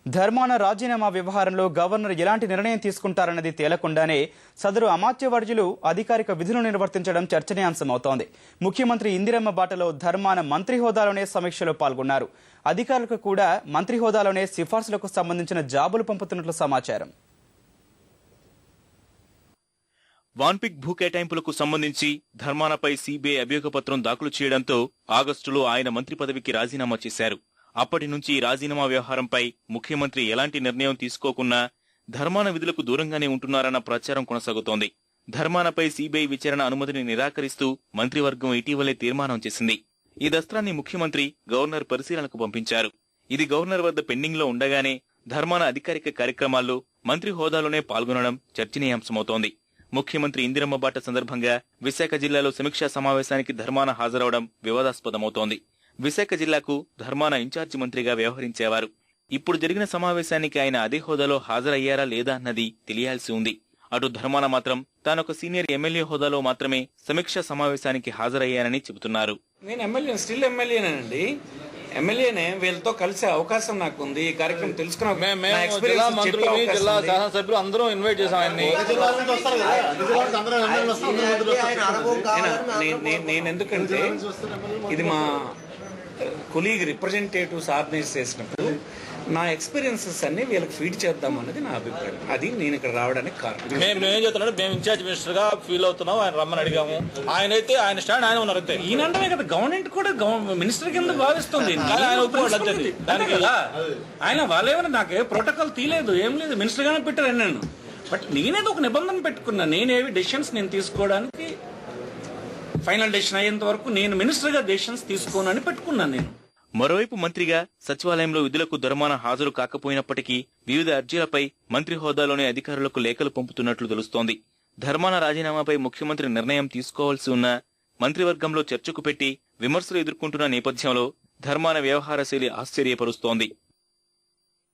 ధర్మాన రాజీనామా వ్యవహారంలో గవర్నర్ ఎలాంటి నిర్ణయం తీసుకుంటారన్నది తేలకుండానే సదరు అమాత్యవర్యులు అధికారిక విధులు నిర్వర్తించడం చర్చనీయాంశమవుతోంది. ముఖ్యమంత్రి ఇందిరమ్మ బాటలో ధర్మాన మంత్రి హోదాలోనే సమీక్షలో పాల్గొన్నారు. అధికారులకు కూడా మంత్రి హోదాలోనే సిఫార్సులకు సంబంధించిన జాబులు పంపుతున్నట్లు సమాచారం. వాన్పిక్ భూ కేటాయింపులకు సంబంధించి ధర్మానపై సీబీఐ అభియోగపత్రం దాఖలు చేయడంతో ఆగస్టులో ఆయన మంత్రి పదవికి రాజీనామా చేశారు. అప్పటి నుంచి రాజీనామా వ్యవహారంపై ముఖ్యమంత్రి ఎలాంటి నిర్ణయం తీసుకోకున్నా ధర్మాన విధులకు దూరంగానే ఉంటున్నారన్న ప్రచారం కొనసాగుతోంది. ధర్మానపై సీబీఐ విచారణ అనుమతిని నిరాకరిస్తూ మంత్రివర్గం ఇటీవలే తీర్మానం చేసింది. ఈ దస్త్రాన్ని ముఖ్యమంత్రి గవర్నర్ పరిశీలనకు పంపించారు. ఇది గవర్నర్ వద్ద పెండింగ్ లో ఉండగానే ధర్మాన అధికారిక కార్యక్రమాల్లో మంత్రి హోదాలోనే పాల్గొనడం చర్చనీయాంశమవుతోంది. ముఖ్యమంత్రి ఇందిరమ్మ బాట సందర్భంగా విశాఖ జిల్లాలో సమీక్షా సమావేశానికి ధర్మాన హాజరవడం వివాదాస్పదమవుతోంది. విశాఖ జిల్లాకు ధర్మాన ఇన్ఛార్జి మంత్రిగా వ్యవహరించేవారు. ఇప్పుడు జరిగిన సమావేశానికి ఆయన అదే హోదాలో హాజరయ్యారా లేదా అన్నది తెలియాల్సి ఉంది. అటు ధర్మాన మాత్రం తానొక సీనియర్ ఎమ్మెల్యే హోదాలో మాత్రమే సమీక్షా సమావేశానికి హాజరయ్యానని చెబుతున్నారు. నేను స్టిల్ ఎమ్మెల్యేనండి. ఎమ్మెల్యేనే వీళ్ళతో కలిసే అవకాశం నాకు ఉంది. ఈ కార్యక్రమం తెలుసుకున్నా నేను ఎందుకంటే ఇది మా కొలీగ్ రిప్రజెంటేటివ్స్ ఆర్గనైజ్ చేసినప్పుడు నా ఎక్స్పీరియన్సెస్ అన్ని వీళ్ళకి ఫీడ్ చేద్దాం అన్నది నా అభిప్రాయం. అది నేను ఇక్కడ రావడానికి కారణం. మేము ఏం చెప్తున్నాడు, మేము ఇన్ఛార్జ్ మినిస్టర్ గా ఫీల్ అవుతున్నాం. ఆయన రమ్మని అడిగాము. ఆయన అయితే ఆయన స్టాండ్ ఆయన ఉన్నారు అంతే. ఈయనంటే కదా గవర్నమెంట్ కూడా మినిస్టర్ కింద భావిస్తుంది. ఆయన ఒప్పుకోవద్దు దానికి. ఆయన వాళ్ళేమైనా నాకు ప్రోటోకాల్ తీయలేదు, ఏం లేదు, మినిస్టర్ గానే పెట్టారు నేను. బట్ నేనేదో ఒక నిబంధన పెట్టుకున్నా. నేనేవి డెసిషన్స్ నేను తీసుకోవడానికి ఫైనల్ డెసిషన్ అయ్యేంత వరకు నేను మినిస్టర్ గా డెసిషన్స్ తీసుకోనని పెట్టుకున్నాను నేను. మరోవైపు మంత్రిగా సచివాలయంలో విధులకు ధర్మాన హాజరు కాకపోయినప్పటికీ వివిధ అర్జీలపై మంత్రి హోదాలోనే అధికారులకు లేఖలు పంపుతున్నట్లు తెలుస్తోంది. ధర్మాన రాజీనామాపై ముఖ్యమంత్రి నిర్ణయం తీసుకోవాల్సి ఉన్న మంత్రివర్గంలో చర్చకు పెట్టి విమర్శలు ఎదుర్కొంటున్న నేపథ్యంలో ధర్మాన వ్యవహార శైలి ఆశ్చర్యపరుస్తోంది.